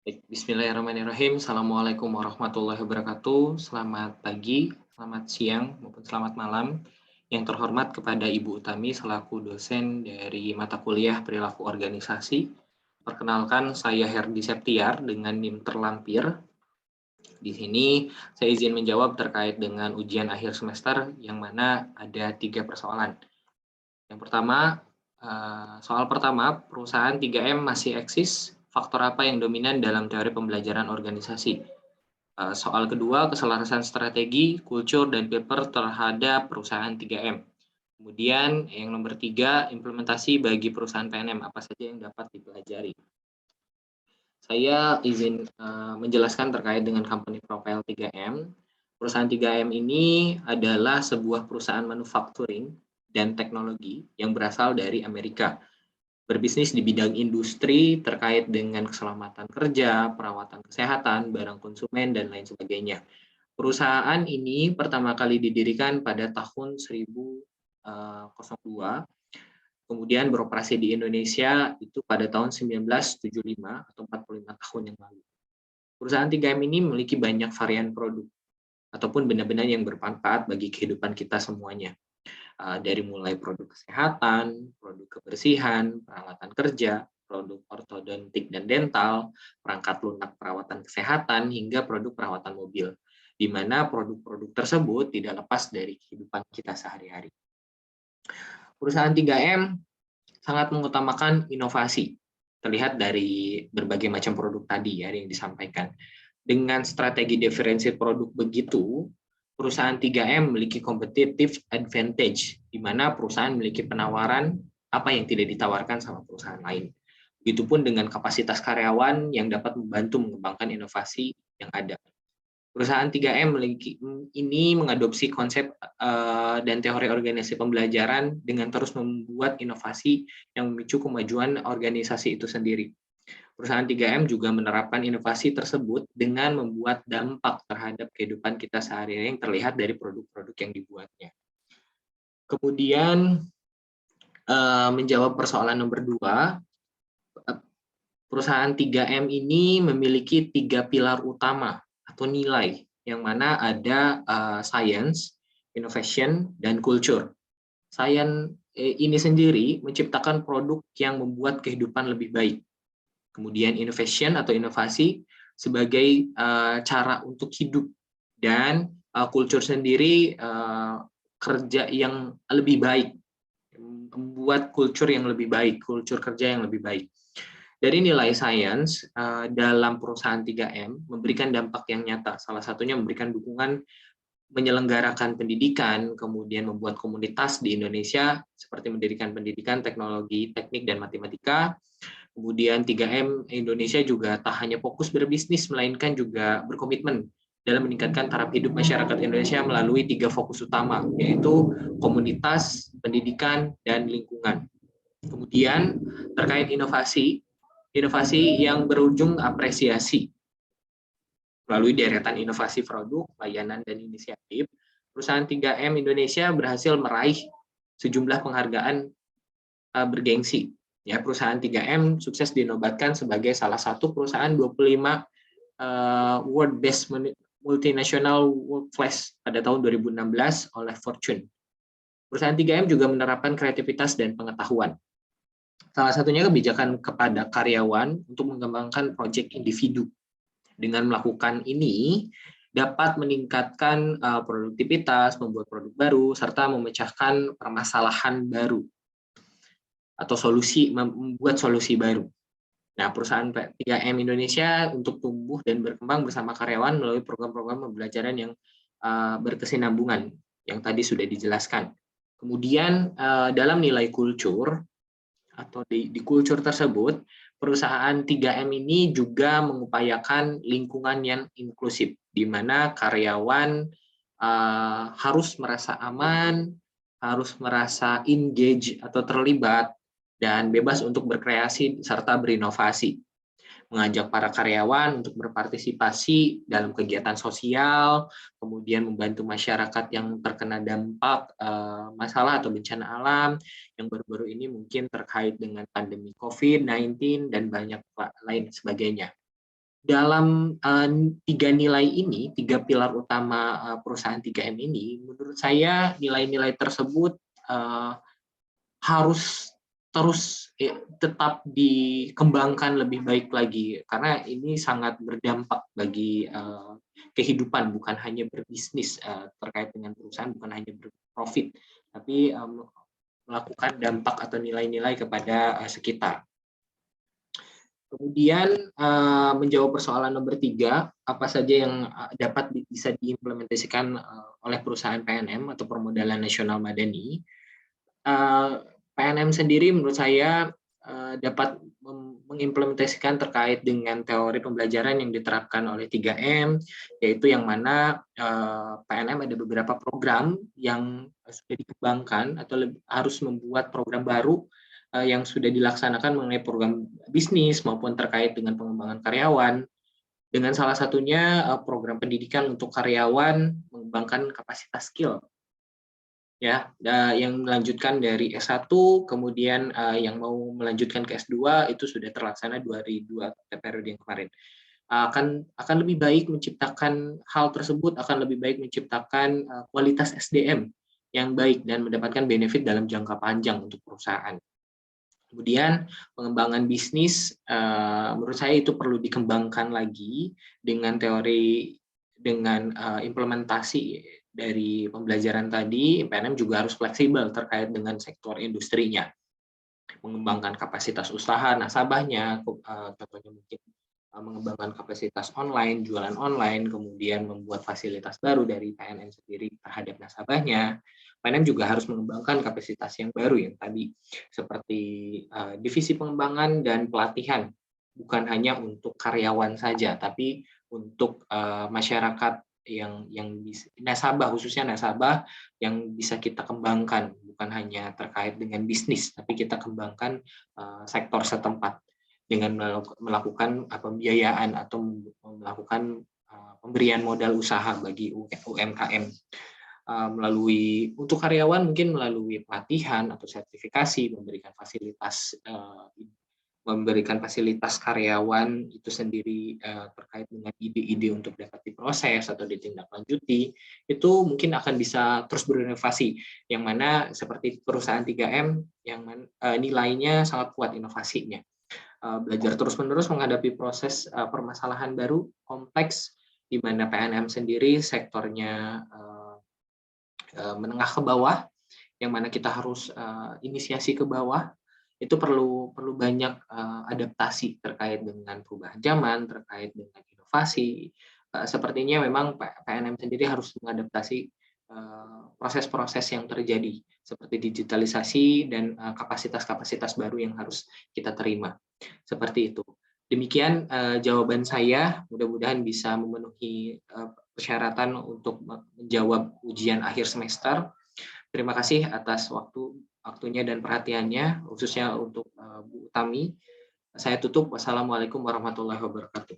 Baik, bismillahirrahmanirrahim. Assalamualaikum warahmatullahi wabarakatuh. Selamat pagi, selamat siang, maupun selamat malam. Yang terhormat kepada Ibu Utami selaku dosen dari mata kuliah perilaku organisasi. Perkenalkan, saya Herdi Septiar dengan NIM terlampir. Di sini saya izin menjawab terkait dengan ujian akhir semester yang mana ada 3 persoalan. Yang pertama, soal pertama, perusahaan 3M masih eksis, faktor apa yang dominan dalam teori pembelajaran organisasi? Soal kedua, keselarasan strategi, kultur, dan paper terhadap perusahaan 3M. Kemudian yang nomor 3, implementasi bagi perusahaan PNM, apa saja yang dapat dipelajari? Saya izin menjelaskan terkait dengan company profile 3M. Perusahaan 3M ini adalah sebuah perusahaan manufacturing dan teknologi yang berasal dari Amerika. Berbisnis di bidang industri terkait dengan keselamatan kerja, perawatan kesehatan, barang konsumen, dan lain sebagainya. Perusahaan ini pertama kali didirikan pada tahun 1002, kemudian beroperasi di Indonesia itu pada tahun 1975 atau 45 tahun yang lalu. Perusahaan 3M ini memiliki banyak varian produk ataupun benda-benda yang bermanfaat bagi kehidupan kita semuanya. Dari mulai produk kesehatan, produk kebersihan, peralatan kerja, produk ortodontik dan dental, perangkat lunak perawatan kesehatan, hingga produk perawatan mobil, di mana produk-produk tersebut tidak lepas dari kehidupan kita sehari-hari. Perusahaan 3M sangat mengutamakan inovasi, terlihat dari berbagai macam produk tadi ya yang disampaikan. Dengan strategi diferensiasi produk begitu, perusahaan 3M memiliki competitive advantage, di mana perusahaan memiliki penawaran apa yang tidak ditawarkan sama perusahaan lain. Begitupun dengan kapasitas karyawan yang dapat membantu mengembangkan inovasi yang ada. Perusahaan 3M ini mengadopsi konsep dan teori organisasi pembelajaran dengan terus membuat inovasi yang memicu kemajuan organisasi itu sendiri. Perusahaan 3M juga menerapkan inovasi tersebut dengan membuat dampak terhadap kehidupan kita sehari-hari yang terlihat dari produk-produk yang dibuatnya. Kemudian menjawab persoalan nomor 2, perusahaan 3M ini memiliki 3 pilar utama atau nilai, yang mana ada science, innovation, dan culture. Science ini sendiri menciptakan produk yang membuat kehidupan lebih baik. Kemudian innovation atau inovasi sebagai cara untuk hidup, dan culture sendiri kerja yang lebih baik, membuat culture yang lebih baik, culture kerja yang lebih baik. Dari nilai sains dalam perusahaan 3M memberikan dampak yang nyata. Salah satunya memberikan dukungan menyelenggarakan pendidikan, kemudian membuat komunitas di Indonesia seperti mendirikan pendidikan teknologi, teknik, dan matematika. Kemudian 3M Indonesia juga tak hanya fokus berbisnis, melainkan juga berkomitmen dalam meningkatkan taraf hidup masyarakat Indonesia melalui 3 fokus utama, yaitu komunitas, pendidikan, dan lingkungan. Kemudian terkait inovasi, inovasi yang berujung apresiasi melalui deretan inovasi produk, layanan, dan inisiatif, perusahaan 3M Indonesia berhasil meraih sejumlah penghargaan bergengsi. Ya, perusahaan 3M sukses dinobatkan sebagai salah satu perusahaan 25 World Best Multinational Workplace pada tahun 2016 oleh Fortune. Perusahaan 3M juga menerapkan kreativitas dan pengetahuan. Salah satunya kebijakan kepada karyawan untuk mengembangkan proyek individu. Dengan melakukan ini, dapat meningkatkan produktivitas, membuat produk baru, serta memecahkan permasalahan baru atau membuat solusi baru. Nah, perusahaan 3M Indonesia untuk tumbuh dan berkembang bersama karyawan melalui program-program pembelajaran yang berkesinambungan yang tadi sudah dijelaskan. Kemudian dalam nilai kultur atau di kultur tersebut, perusahaan 3M ini juga mengupayakan lingkungan yang inklusif, di mana karyawan harus merasa aman, harus merasa engage atau terlibat, dan bebas untuk berkreasi serta berinovasi. Mengajak para karyawan untuk berpartisipasi dalam kegiatan sosial, kemudian membantu masyarakat yang terkena dampak masalah atau bencana alam, yang baru-baru ini mungkin terkait dengan pandemi COVID-19 dan banyak lain sebagainya. dalam tiga nilai ini, tiga pilar utama perusahaan 3M ini, menurut saya nilai-nilai tersebut harus terus tetap dikembangkan lebih baik lagi, karena ini sangat berdampak bagi kehidupan, bukan hanya berbisnis terkait dengan perusahaan, bukan hanya berprofit, tapi melakukan dampak atau nilai-nilai kepada sekitar. Kemudian menjawab persoalan nomor 3, apa saja yang dapat bisa diimplementasikan oleh perusahaan PNM atau Permodalan Nasional Madani. PNM sendiri menurut saya dapat mengimplementasikan terkait dengan teori pembelajaran yang diterapkan oleh 3M, yaitu yang mana PNM ada beberapa program yang sudah dikembangkan atau harus membuat program baru yang sudah dilaksanakan mengenai program bisnis maupun terkait dengan pengembangan karyawan, dengan salah satunya program pendidikan untuk karyawan mengembangkan kapasitas skill, ya, yang melanjutkan dari S1 kemudian yang mau melanjutkan ke S2 itu sudah terlaksana 2 periode yang kemarin. Akan lebih baik menciptakan hal tersebut, akan lebih baik menciptakan kualitas SDM yang baik dan mendapatkan benefit dalam jangka panjang untuk perusahaan. Kemudian pengembangan bisnis, menurut saya itu perlu dikembangkan lagi dengan teori, dengan implementasi dari pembelajaran tadi. PNM juga harus fleksibel terkait dengan sektor industrinya, mengembangkan kapasitas usaha nasabahnya, contohnya mungkin mengembangkan kapasitas online, jualan online, kemudian membuat fasilitas baru dari PNM sendiri terhadap nasabahnya. PNM juga harus mengembangkan kapasitas yang baru yang tadi, seperti divisi pengembangan dan pelatihan, bukan hanya untuk karyawan saja, tapi untuk masyarakat yang nasabah, khususnya nasabah yang bisa kita kembangkan, bukan hanya terkait dengan bisnis, tapi kita kembangkan sektor setempat dengan melakukan pembiayaan atau melakukan pemberian modal usaha bagi UMKM melalui, untuk karyawan mungkin melalui pelatihan atau sertifikasi, memberikan fasilitas karyawan itu sendiri terkait dengan ide-ide untuk dapat diproses atau ditindaklanjuti, itu mungkin akan bisa terus berinovasi, yang mana seperti perusahaan 3M yang nilainya sangat kuat inovasinya. Belajar terus-menerus menghadapi proses permasalahan baru, kompleks, di mana PNM sendiri sektornya menengah ke bawah, yang mana kita harus inisiasi ke bawah, itu perlu banyak adaptasi terkait dengan perubahan zaman, terkait dengan inovasi. Sepertinya memang PNM sendiri harus mengadaptasi proses-proses yang terjadi, seperti digitalisasi dan kapasitas-kapasitas baru yang harus kita terima. Seperti itu. Demikian jawaban saya, mudah-mudahan bisa memenuhi persyaratan untuk menjawab ujian akhir semester. Terima kasih atas waktunya dan perhatiannya, khususnya untuk Bu Utami. Saya tutup. Wassalamualaikum warahmatullahi wabarakatuh.